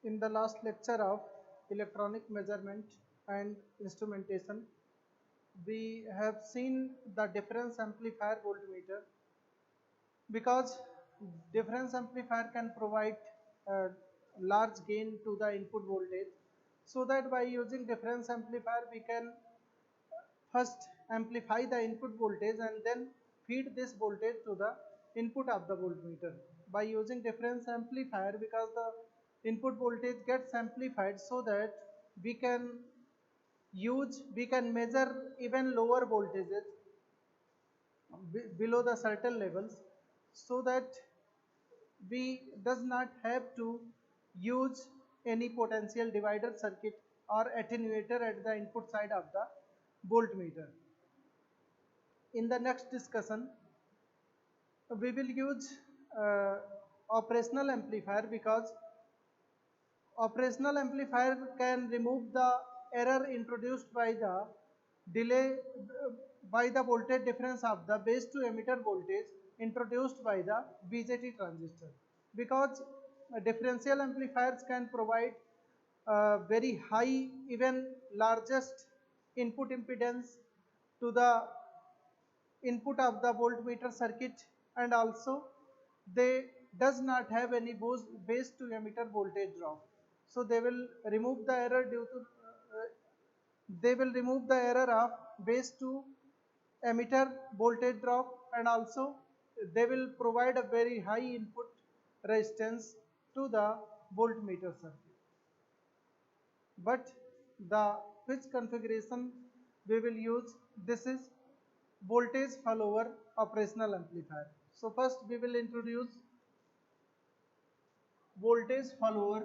In the last lecture of electronic measurement and instrumentation, we have seen the difference amplifier voltmeter, because difference amplifier can provide a large gain to the input voltage, so that by using difference amplifier we can first amplify the input voltage and then feed this voltage to the input of the voltmeter. By using difference amplifier, because the input voltage gets amplified, so that we can we can measure even lower voltages below the certain levels, so that we does not have to use any potential divider circuit or attenuator at the input side of the voltmeter. In the next discussion, we will use operational amplifier, because operational amplifier can remove the error introduced by the delay by the voltage difference of the base to emitter voltage introduced by the BJT transistor, because differential amplifiers can provide very high, even largest input impedance to the input of the voltmeter circuit, and also they does not have any base to emitter voltage drop. So they will remove the error due to they will remove the error of base to emitter voltage drop, and also they will provide a very high input resistance to the voltmeter circuit. But the which configuration we will use, this is voltage follower operational amplifier. So first we will introduce voltage follower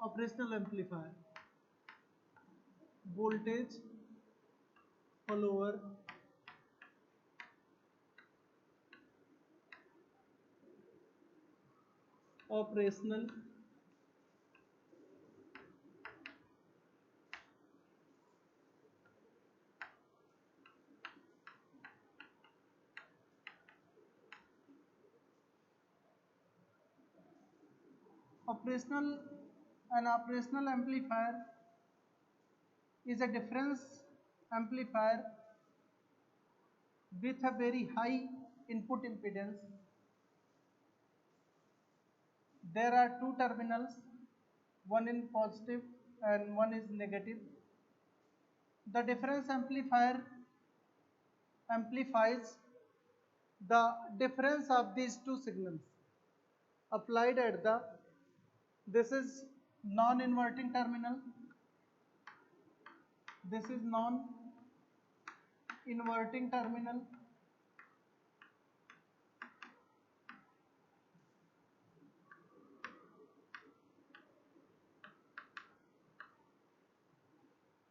operational amplifier. Voltage follower operational an operational amplifier is a difference amplifier with a very high input impedance. There are two terminals, one in positive and one is negative. The difference amplifier amplifies the difference of these two signals applied at the, this is non-inverting terminal, this is non-inverting terminal,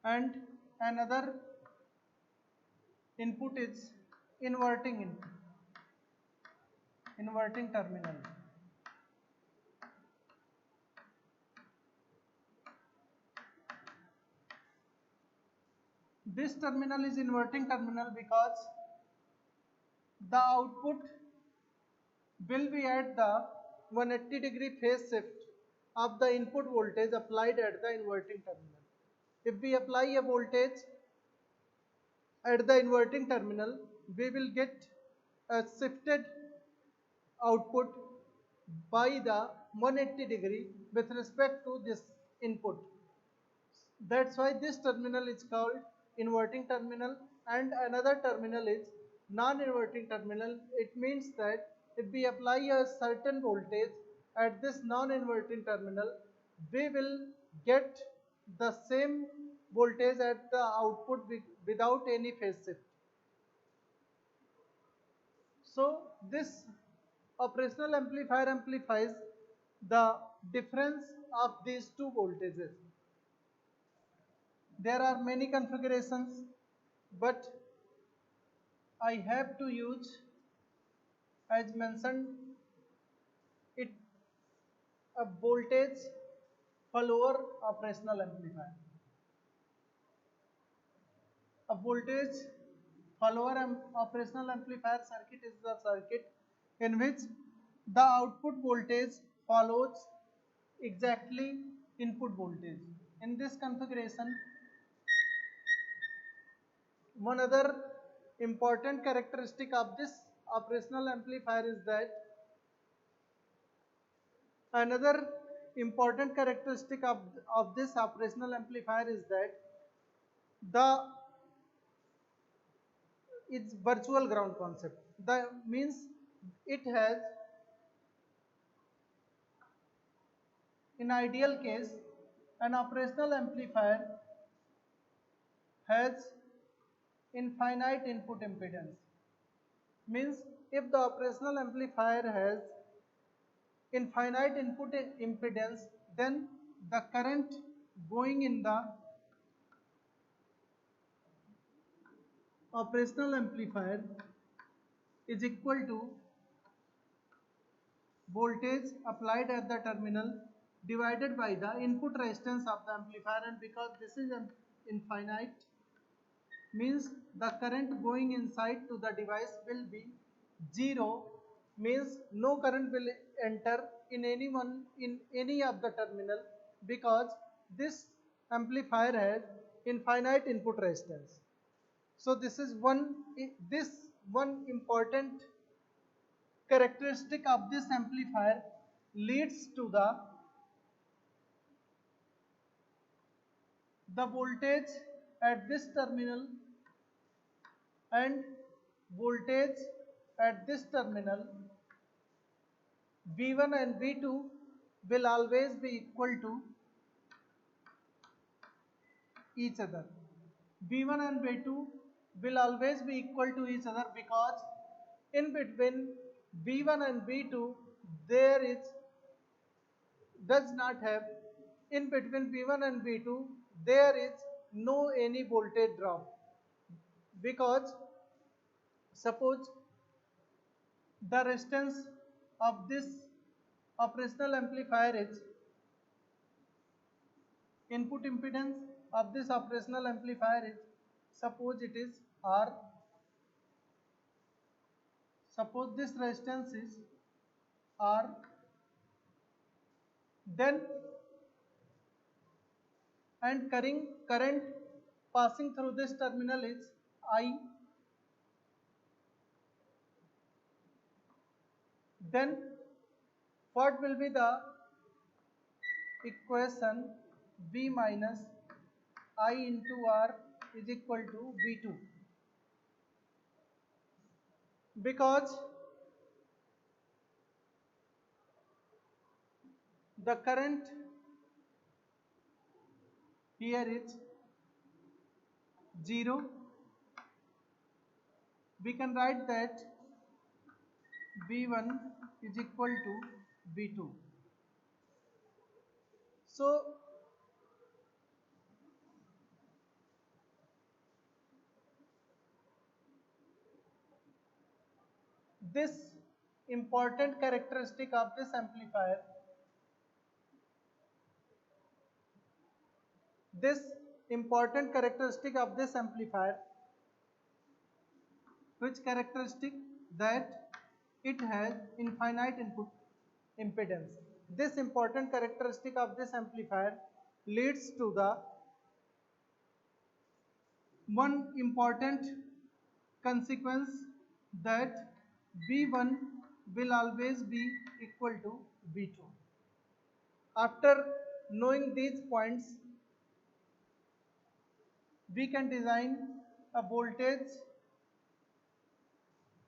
and another input is inverting terminal. This terminal is inverting terminal because the output will be at the 180-degree phase shift of the input voltage applied at the inverting terminal. If we apply a voltage at the inverting terminal, we will get a shifted output by the 180-degree with respect to this input. That's why this terminal is called inverting terminal, and another terminal is non-inverting terminal. It means that if we apply a certain voltage at this non-inverting terminal, we will get the same voltage at the output without any phase shift. So this operational amplifier amplifies the difference of these two voltages. There are many configurations, but I have to use, as mentioned, it a voltage follower operational amplifier. A voltage follower operational amplifier circuit is the circuit in which the output voltage follows exactly input voltage. In this configuration, one other important characteristic of this operational amplifier is that another important characteristic of this operational amplifier is that the it's virtual ground concept. That means it has, in ideal case, an operational amplifier has infinite input impedance. Means if the operational amplifier has infinite input impedance, then the current going in the operational amplifier is equal to voltage applied at the terminal divided by the input resistance of the amplifier, and because this is infinite, means the current going inside to the device will be zero, means no current will enter in any of the terminal, because this amplifier has infinite input resistance. So this one important characteristic of this amplifier leads to the voltage at this terminal and voltage at this terminal V1 and V2 will always be equal to each other. V1 and V2 will always be equal to each other, because in between V1 and V2 there is does not have, in between V1 and V2 there is no any voltage drop, because suppose the resistance of this operational amplifier is, input impedance of this operational amplifier is, suppose it is R, suppose this resistance is R, then and current passing through this terminal is I, then what will be the equation? V minus I into R is equal to V2, because the current here is 0. We can write that V1 is equal to V2. So this important characteristic of this amplifier, this important characteristic of this amplifier, which characteristic? That it has infinite input impedance. This important characteristic of this amplifier leads to the one important consequence, that V1 will always be equal to V2. After knowing these points, we can design a voltage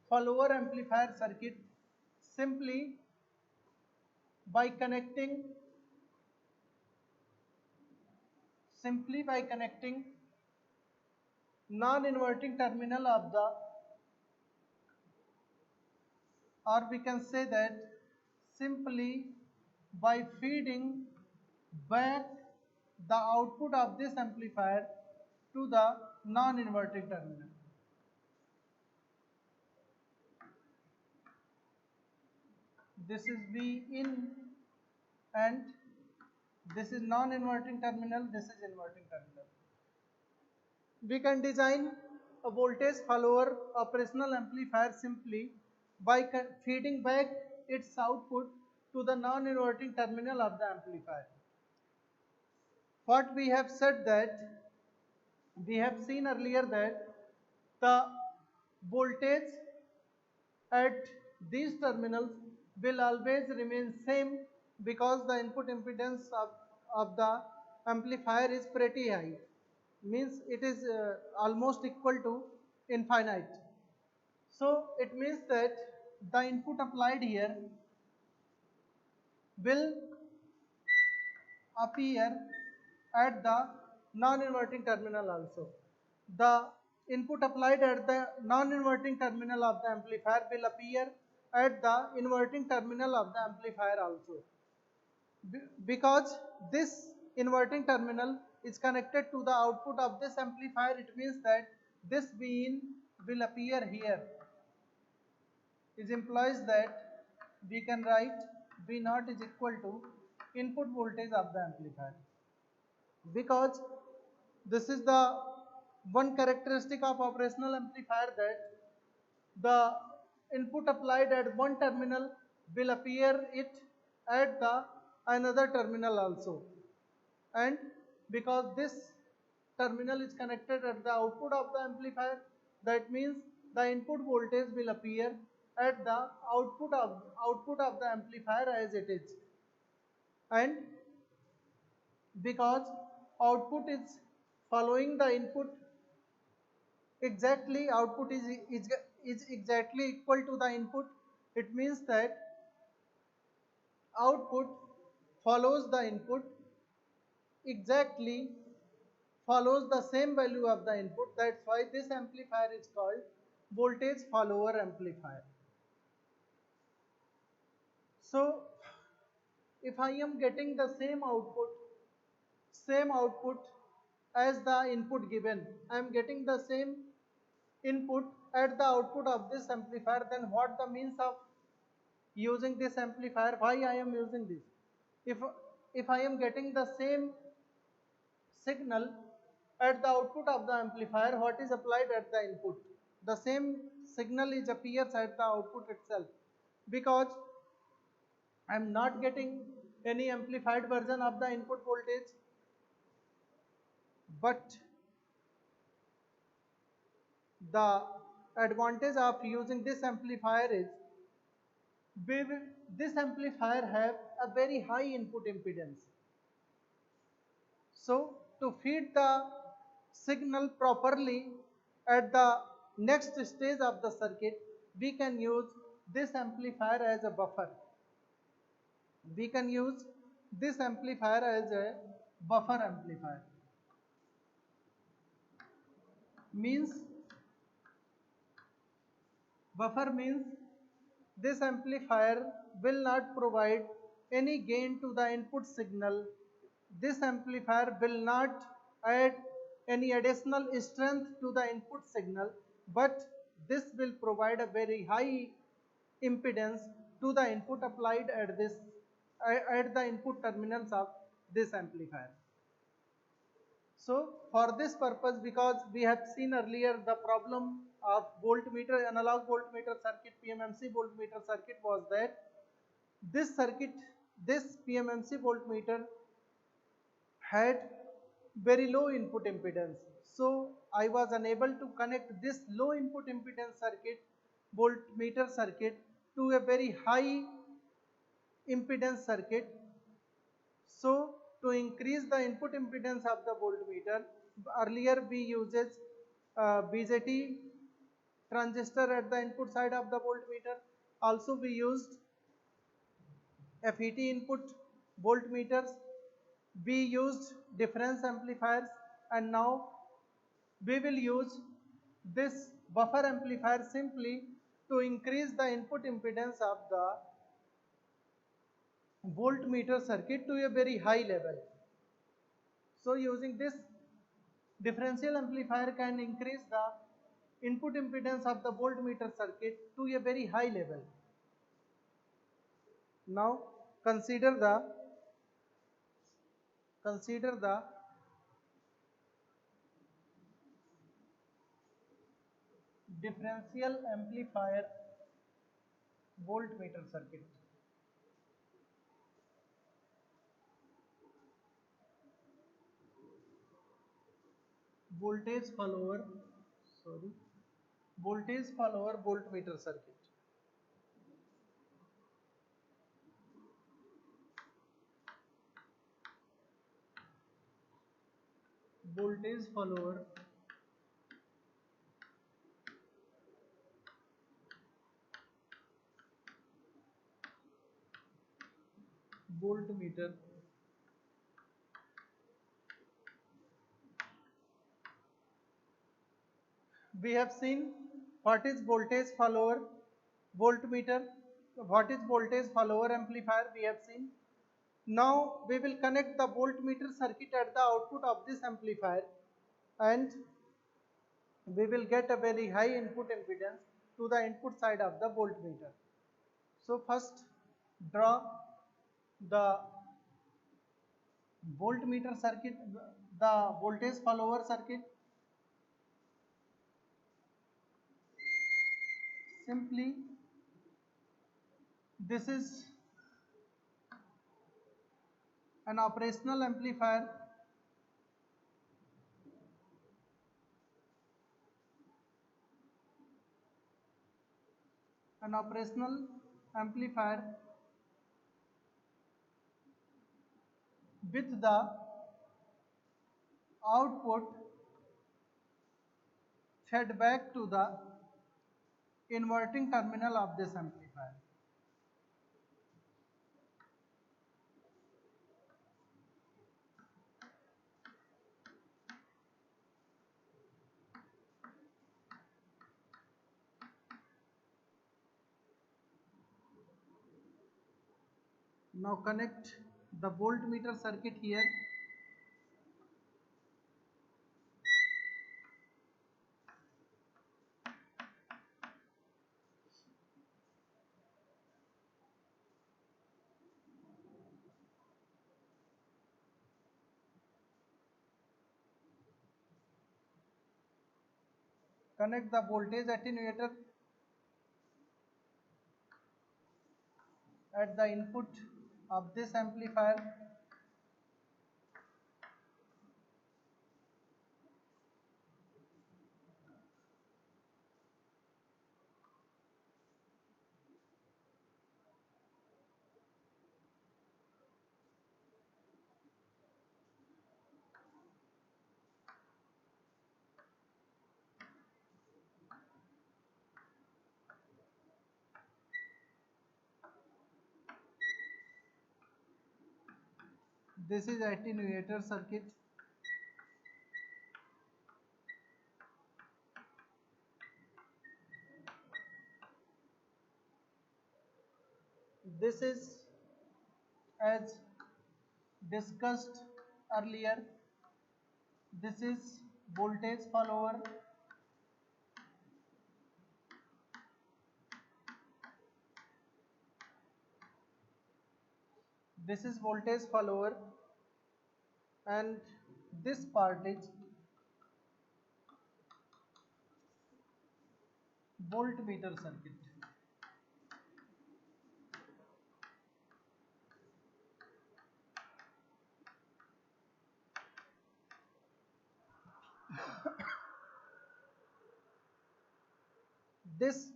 follower amplifier circuit simply by connecting non-inverting terminal of the, or we can say that simply by feeding back the output of this amplifier to the non-inverting terminal. This is V in and this is non-inverting terminal, this is inverting terminal. We can design a voltage follower operational amplifier simply by feeding back its output to the non-inverting terminal of the amplifier. What we have said that we have seen earlier that the voltage at these terminals will always remain same because the input impedance of the amplifier is pretty high, means it is almost equal to infinite. So it means that the input applied here will appear at the non-inverting terminal also. The input applied at the non-inverting terminal of the amplifier will appear at the inverting terminal of the amplifier also. Because this inverting terminal is connected to the output of this amplifier, it means that this Vin will appear here. It implies that we can write V naught is equal to input voltage of the amplifier, because this is the one characteristic of operational amplifier, that the input applied at one terminal will appear it at the another terminal also, and because this terminal is connected at the output of the amplifier, that means the input voltage will appear at the output of the amplifier as it is, and because output is following the input exactly, output is exactly equal to the input, it means that output follows the input exactly, follows the same value of the input. That's why this amplifier is called voltage follower amplifier. So if I am getting the same output as the input given, I am getting the same input at the output of this amplifier, then what the means of using this amplifier, why I am using this? If I am getting the same signal at the output of the amplifier, what is applied at the input? The same signal is appears at the output itself, because I am not getting any amplified version of the input voltage, but the advantage of using this amplifier is this amplifier have a very high input impedance. So to feed the signal properly at the next stage of the circuit, we can use this amplifier as a buffer. We can use this amplifier as a buffer amplifier. Buffer means this amplifier will not provide any gain to the input signal. This amplifier will not add any additional strength to the input signal, but this will provide a very high impedance to the input applied at the input terminals of this amplifier. So for this purpose, because we have seen earlier the problem of voltmeter, analog voltmeter circuit, PMMC voltmeter circuit, was that this circuit, this PMMC voltmeter had very low input impedance. So I was unable to connect this low input impedance circuit, voltmeter circuit, to a very high impedance circuit. So to increase the input impedance of the voltmeter, earlier we uses BJT transistor at the input side of the voltmeter. Also we used FET input voltmeters. We used difference amplifiers, and now we will use this buffer amplifier simply to increase the input impedance of the voltmeter circuit to a very high level. So using this differential amplifier can increase the input impedance of the voltmeter circuit to a very high level. Now consider the differential amplifier voltmeter circuit. voltage follower, sorry, voltage follower voltmeter circuit. Voltage follower voltmeter. We have seen what is voltage follower voltmeter, what is voltage follower amplifier we have seen. Now we will connect the voltmeter circuit at the output of this amplifier and we will get a very high input impedance to the input side of the voltmeter. So first draw the voltmeter circuit, the voltage follower circuit. Simply this is an operational amplifier, an operational amplifier with the output fed back to the inverting terminal of this amplifier. Now connect the voltmeter circuit here. Connect the voltage attenuator at the input of this amplifier. This is attenuator circuit. This is, as discussed earlier, this is voltage follower. This is voltage follower and this part is voltmeter circuit. This,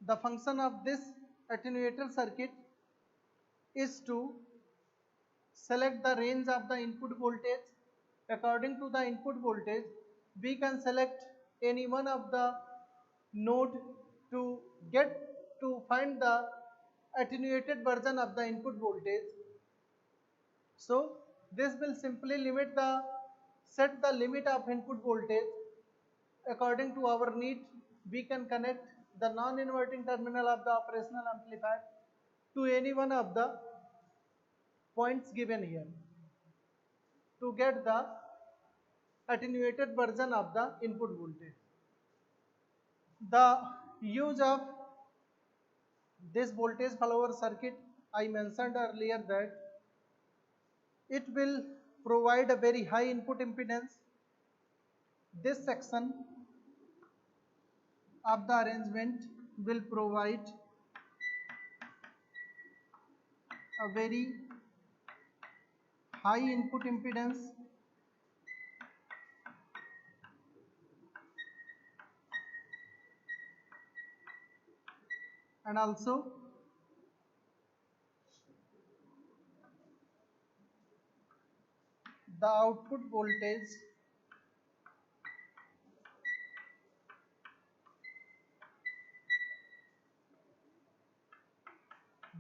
the function of this attenuator circuit is to select the range of the input voltage. According to the input voltage, we can select any one of the node to get to find the attenuated version of the input voltage. So this will simply set the limit of input voltage. According to our need, we can connect the non-inverting terminal of the operational amplifier to any one of the points given here to get the attenuated version of the input voltage. The use of this voltage follower circuit, I mentioned earlier that it will provide a very high input impedance. This section of the arrangement will provide a very high input impedance and also the output voltage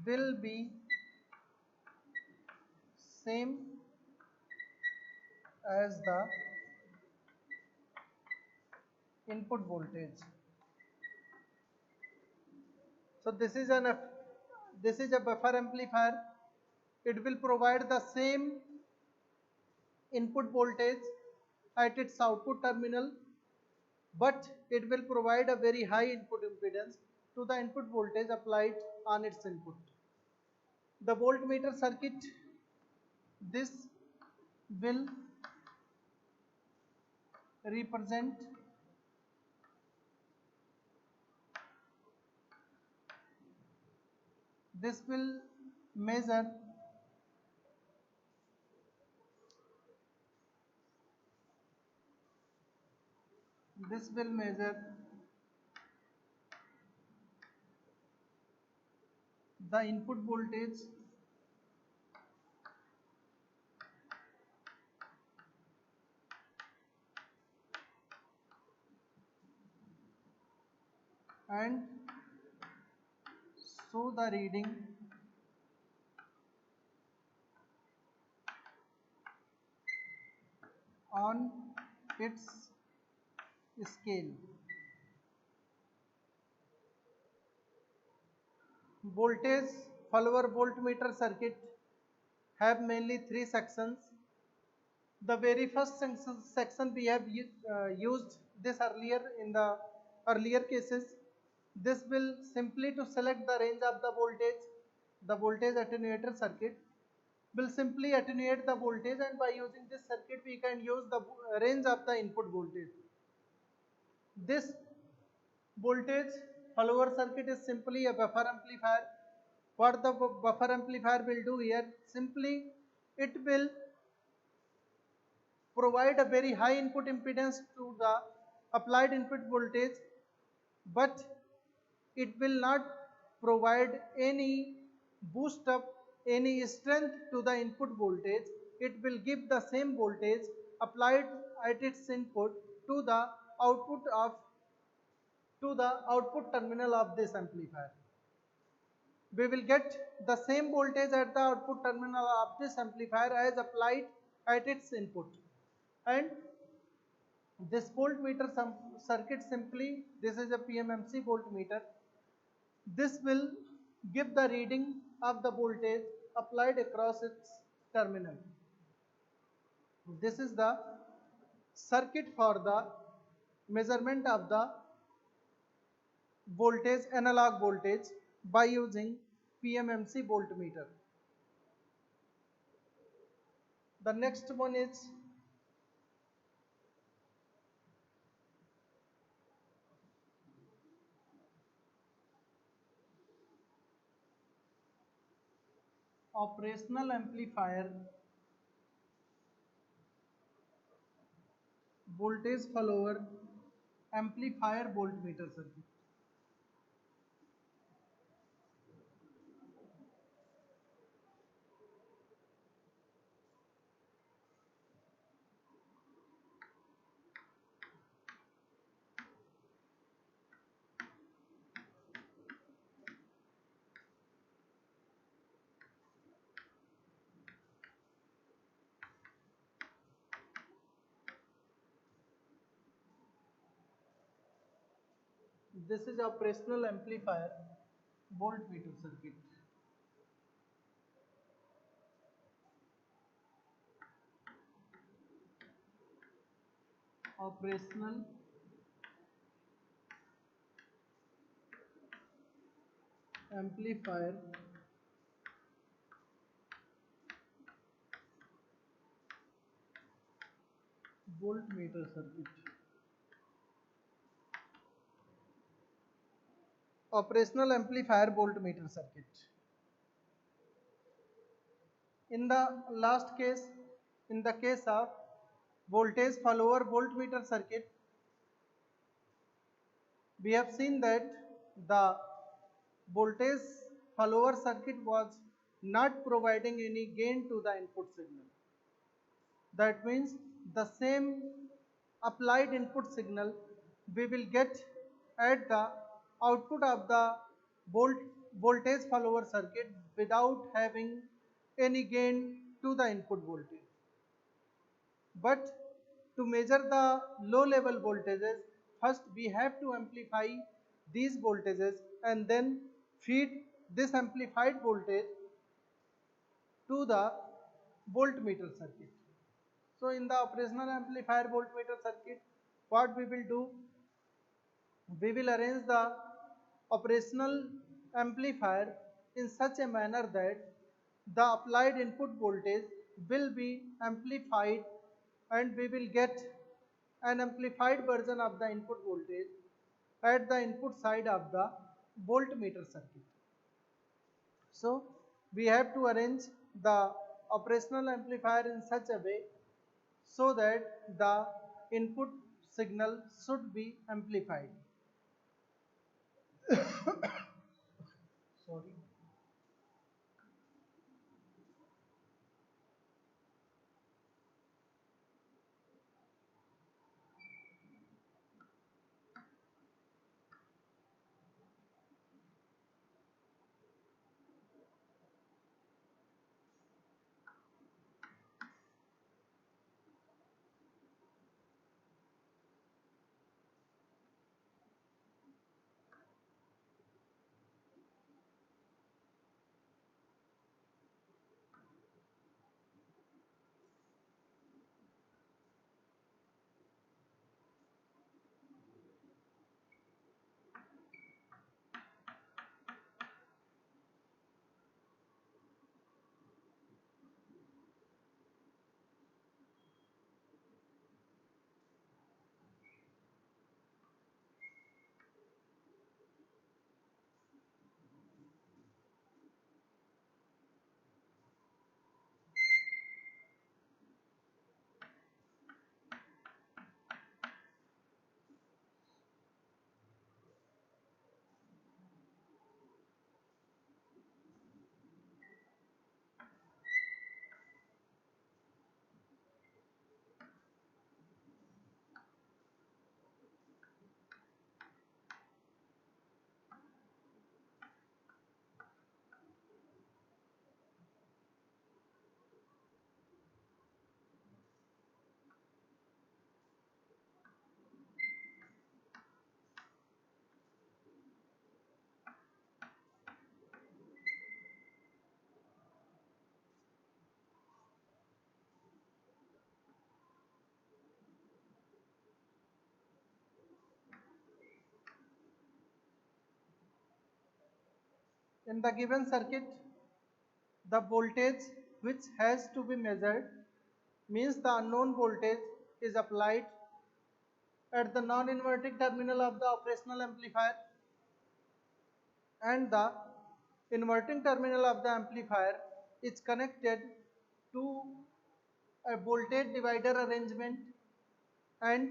will be same as the input voltage. So this is a buffer amplifier. It will provide the same input voltage at its output terminal, but it will provide a very high input impedance to the input voltage applied on its input. The voltmeter circuit, this will represent this will measure this will measure the input voltage and show the reading on its scale. Voltage follower voltmeter circuit have mainly three sections. The very first section we have used this earlier in the earlier cases. This will simply to select the range of the voltage attenuator circuit will simply attenuate the voltage, and by using this circuit we can use the range of the input voltage. This voltage follower circuit is simply a buffer amplifier. What the buffer amplifier will do here, simply it will provide a very high input impedance to the applied input voltage, but it will not provide any boost up, any strength to the input voltage. It will give the same voltage applied at its input to the output of to the output terminal of this amplifier. We will get the same voltage at the output terminal of this amplifier as applied at its input. And this voltmeter circuit, simply this is a PMMC voltmeter, this will give the reading of the voltage applied across its terminal. This is the circuit for the measurement of the voltage, analog voltage, by using PMMC voltmeter. The next one is operational amplifier voltage follower amplifier voltmeter circuit. This is operational amplifier voltmeter circuit. Operational amplifier voltmeter circuit. Operational amplifier voltmeter circuit. In the last case, in the case of voltage follower voltmeter circuit, we have seen that the voltage follower circuit was not providing any gain to the input signal. That means the same applied input signal we will get at the output of the voltage follower circuit without having any gain to the input voltage. But to measure the low level voltages, first we have to amplify these voltages and then feed this amplified voltage to the voltmeter circuit. So in the operational amplifier voltmeter circuit, what we will do, we will arrange the operational amplifier in such a manner that the applied input voltage will be amplified and we will get an amplified version of the input voltage at the input side of the voltmeter circuit. So we have to arrange the operational amplifier in such a way so that the input signal should be amplified. Sorry. In the given circuit, the voltage which has to be measured means the unknown voltage is applied at the non-inverting terminal of the operational amplifier and the inverting terminal of the amplifier is connected to a voltage divider arrangement and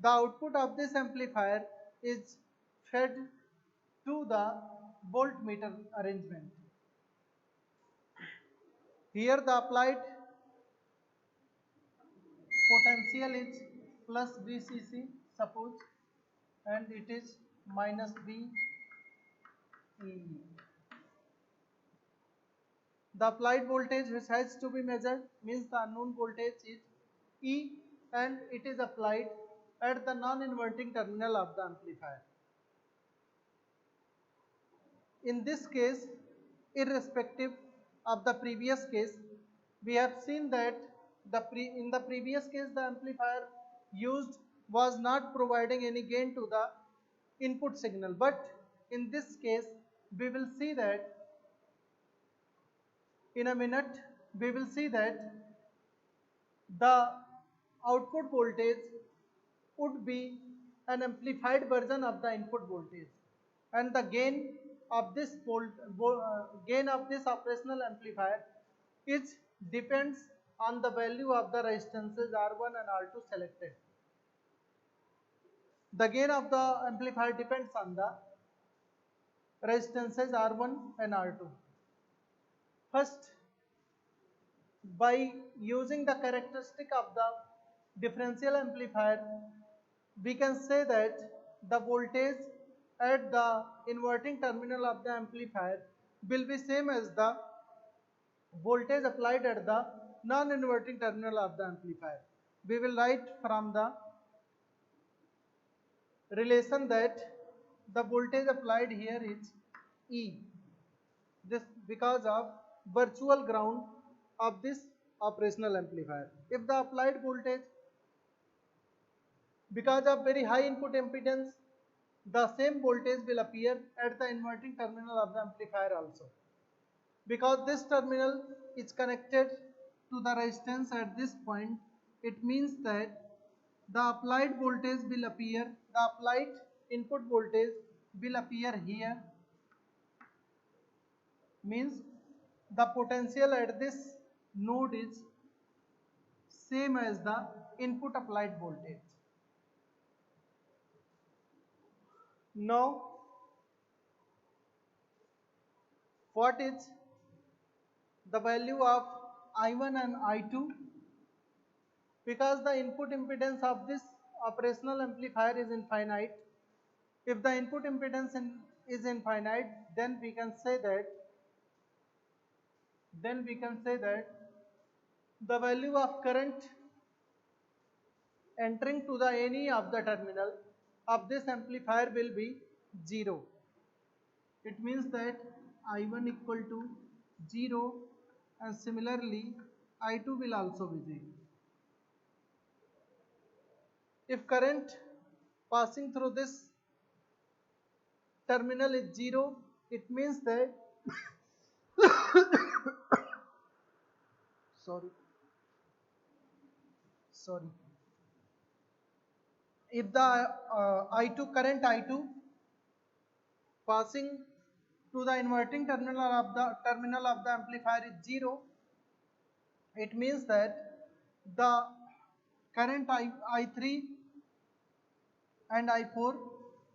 the output of this amplifier is fed to the voltmeter arrangement. Here the applied potential is plus VCC suppose and it is minus VEE. The applied voltage which has to be measured means the unknown voltage is E and it is applied at the non-inverting terminal of the amplifier. In this case, irrespective of the previous case, we have seen that in the previous case the amplifier used was not providing any gain to the input signal, but in this case we will see that in a minute we will see that the output voltage would be an amplified version of the input voltage and the gain of this gain of this operational amplifier is depends on the value of the resistances R1 and R2 selected. The gain of the amplifier depends on the resistances R1 and R2. First, by using the characteristic of the differential amplifier, we can say that the voltage at the inverting terminal of the amplifier will be same as the voltage applied at the non-inverting terminal of the amplifier. We will write from the relation that the voltage applied here is E. This because of virtual ground of this operational amplifier. If the applied voltage, because of very high input impedance, the same voltage will appear at the inverting terminal of the amplifier also. Because this terminal is connected to the resistance at this point, it means that the applied voltage will appear, the applied input voltage will appear here, means the potential at this node is same as the input applied voltage. Now, what is the value of I1 and I2? Because the input impedance of this operational amplifier is infinite. If the input impedance is infinite, then we can say that the value of current entering to the any of the terminal of this amplifier will be 0. It means that I1 equal to 0, and similarly I2 will also be 0. If current passing through this terminal is 0, it means that sorry, if the I2 current I2 passing to the inverting terminal of the amplifier is 0, it means that the current I3 and I4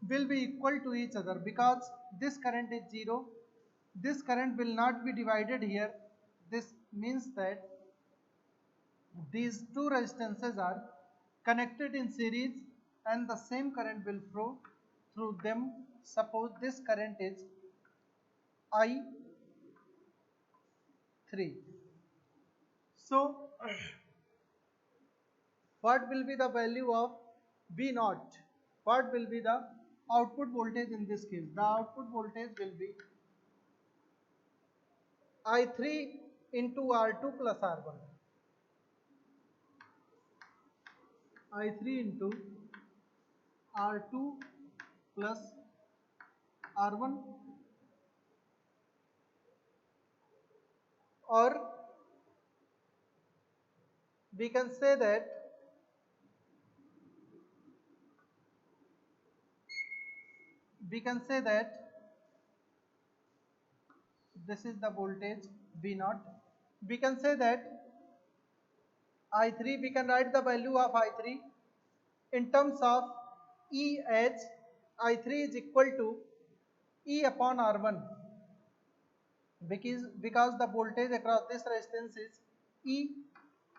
will be equal to each other, because this current is 0, this current will not be divided here. This means that these two resistances are connected in series and the same current will flow through them. Suppose this current is I3. So, what will be the value of V0? What will be the output voltage in this case? The output voltage will be I3 into R2 plus R1. I3 into R2 plus R1, or we can say that this is the voltage V0. We can say that I3, we can write the value of I3 in terms of E as I3 is equal to E upon R1, because the voltage across this resistance is E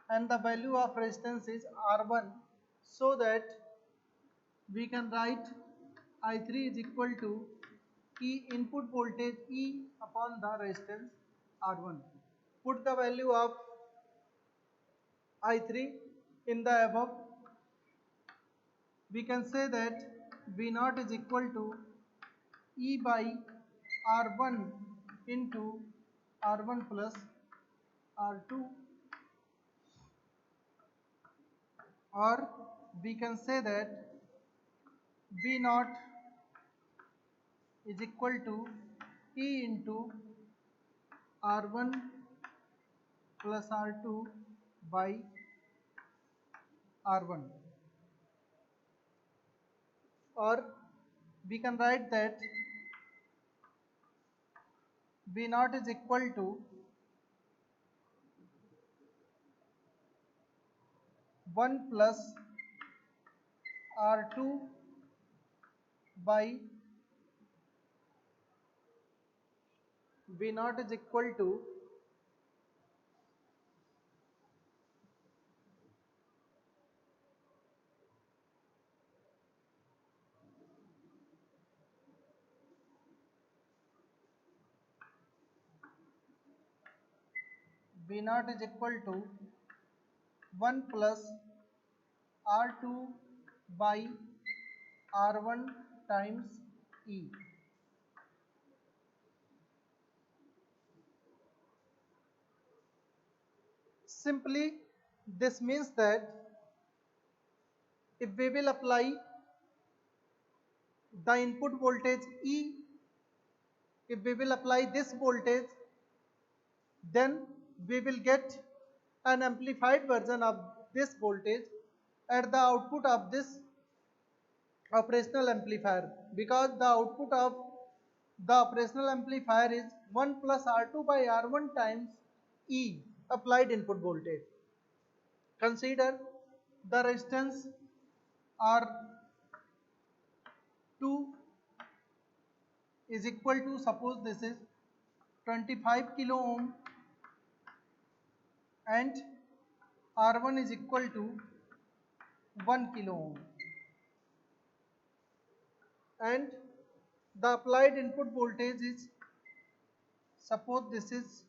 and the value of resistance is R1, so that we can write I3 is equal to E input voltage E upon the resistance R1. Put the value of I3 in the above. We can say that V0 is equal to E by R1 into R1 plus R2, or we can say that V0 is equal to E into R1 plus R2 by R1, or we can write that V0 is equal to 1 plus R2 by V naught is equal to V naught is equal to 1 plus R2 by R1 times E. Simply, this means that if we will apply the input voltage E, if we will apply this voltage, then we will get an amplified version of this voltage at the output of this operational amplifier, because the output of the operational amplifier is 1 plus R2 by R1 times E, applied input voltage. Consider the resistance R2 is equal to, suppose this is 25 kilo ohm, and R1 is equal to 1 kilo ohm, and the applied input voltage is, suppose this is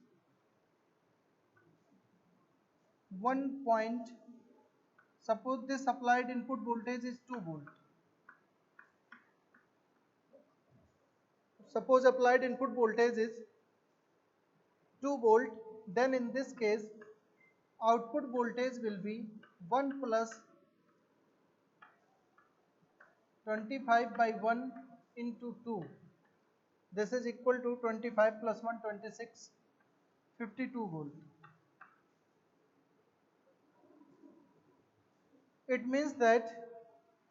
1 point, suppose this applied input voltage is 2 volt. Suppose applied input voltage is 2 volt, then in this case output voltage will be 1 plus 25 by 1 into 2. This is equal to 25 plus 1, 26, 52 volt. It means that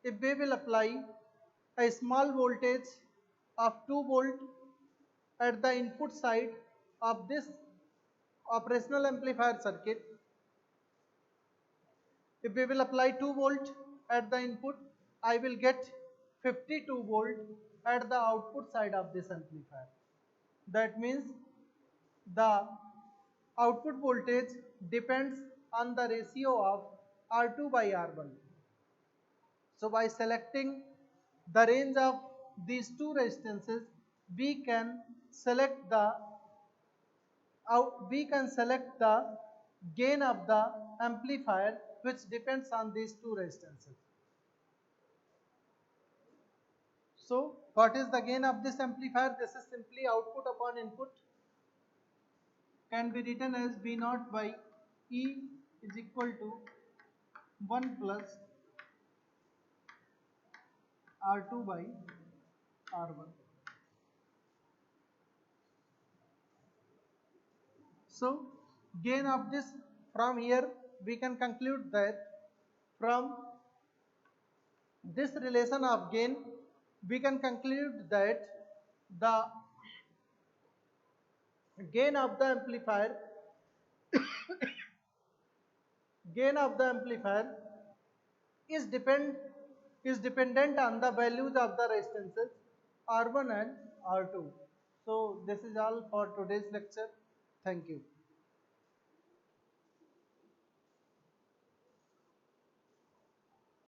if we will apply a small voltage of 2 volt at the input side of this operational amplifier circuit, if we will apply 2 volt at the input, I will get 52 volt at the output side of this amplifier. That means the output voltage depends on the ratio of R2 by R1. So by selecting the range of these two resistances, we can select the gain of the amplifier, which depends on these two resistances. So what is the gain of this amplifier? This is simply output upon input, can be written as V naught by E is equal to 1 plus R2 by R1. So gain of this, from here we can conclude that from this relation of gain we can conclude that the gain of the amplifier is dependent on the values of the resistances R1 and R2. So this is all for today's lecture. Thank you.